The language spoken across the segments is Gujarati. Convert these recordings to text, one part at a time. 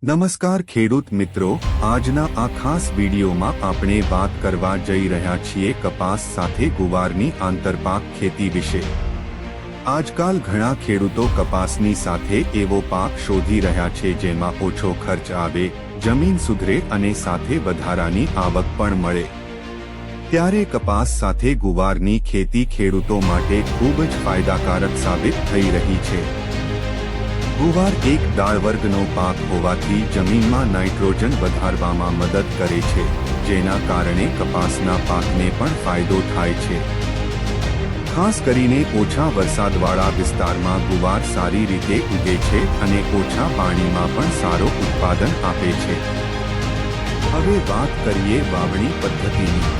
નમસ્કાર ખેડૂત મિત્રો, આજના આ ખાસ વિડીયોમાં આપણે વાત કરવા જઈ રહ્યા છીએ કપાસ સાથે ગુવારની આંતરપાક ખેતી વિશે। આજકાલ ઘણા ખેડૂતો કપાસની સાથે એવો પાક શોધી રહ્યા છે જેમાં ઓછો ખર્ચ આવે, જમીન સુધરે અને સાથે વધારાની આવક પણ મળે। ત્યારે કપાસ સાથે ગુવારની ખેતી ખેડૂતો માટે ખૂબ જ ફાયદાકારક સાબિત થઈ રહી છે। ગુવાર એક દાળ વર્ગનો પાક હોવાથી જમીનમાં નાઇટ્રોજન વધારવામાં મદદ કરે છે, જેના કારણે કપાસના પાકને પણ ફાયદો થાય છે। ખાસ કરીને ઓછા વરસાદવાળા વિસ્તારમાં ગુવાર સારી રીતે ઉગે છે અને ઓછા પાણીમાં પણ સારો ઉત્પાદન આપે છે। હવે વાત કરીએ વાવણી પદ્ધતિની।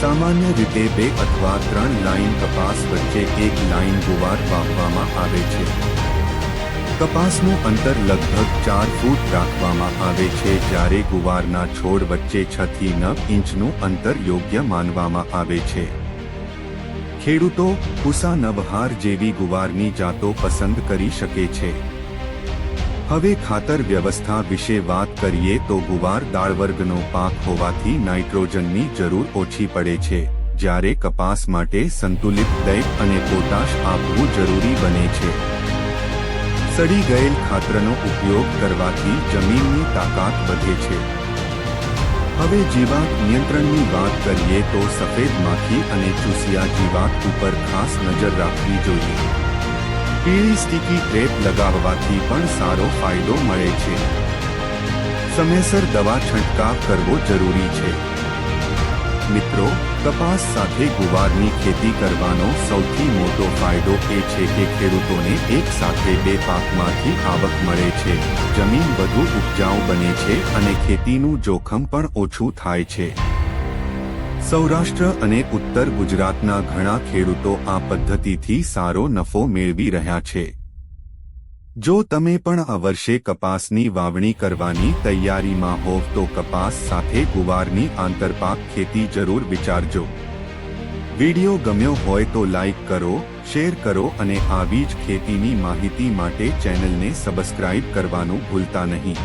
સામાન્ય રીતે 2 અથવા 3 લાઈન કપાસ વચ્ચે 1 લાઈન ગુવાર વાવવામાં આવે છે। કપાસનું અંતર લગભગ 4 ફૂટ રાખવામાં આવે છે, જ્યારે ગુવારના છોડ વચ્ચે 6 થી 9 ઇંચનું અંતર યોગ્ય માનવામાં આવે છે। ખેડૂતો પૂસા નવહાર જેવી ગુવારની જાતો પસંદ કરી શકે છે। હવે ખાતર વ્યવસ્થા વિશે વાત કરીએ તો ગુવાર દાળ વર્ગનો પાક હોવાથી નાઇટ્રોજનની જરૂર ઓછી પડે છે, જ્યારે કપાસ માટે સંતુલિત દય અને પોટાશ આપવું જરૂરી બને છે। સડી ગયેલ ખાતરનો ઉપયોગ કરવાથી જમીનની તાકાત વધે છે। હવે જીવાત નિયંત્રણની વાત કરીએ તો સફેદ માખી અને ચૂસિયા જીવાત ઉપર ખાસ નજર રાખવી જોઈએ। પીળી સ્ટીકી ટ્રેપ લગાવવાથી પણ સારો ફાયદો મળે છે। સમયસર દવા છંટકાવ કરવો જરૂરી છે। મિત્રો, કપાસ સાથે ગુવારની ખેતી કરવાનો સૌથી મોટો ફાયદો એ છે કે ખેડૂતોને એક સાથે 2 પાકમાંથી આવક મળે છે, જમીન વધુ ઉપજાઉ બને છે અને ખેતીનું જોખમ પણ ઓછું થાય છે। સૌરાષ્ટ્ર અને ઉત્તર ગુજરાતના ઘણા ખેડૂતો આ પદ્ધતિથી સારો નફો મેળવી રહ્યા છે। જો તમે પણ આ વર્ષે કપાસની વાવણી કરવાની તૈયારીમાં હોવ તો કપાસ સાથે ગુવારની આંતરપાક ખેતી જરૂર વિચારજો। વિડીયો ગમ્યો હોય તો લાઈક કરો, શેર કરો અને આવી જ ખેતીની માહિતી માટે ચેનલને સબસ્ક્રાઇબ કરવાનું ભૂલતા નહીં।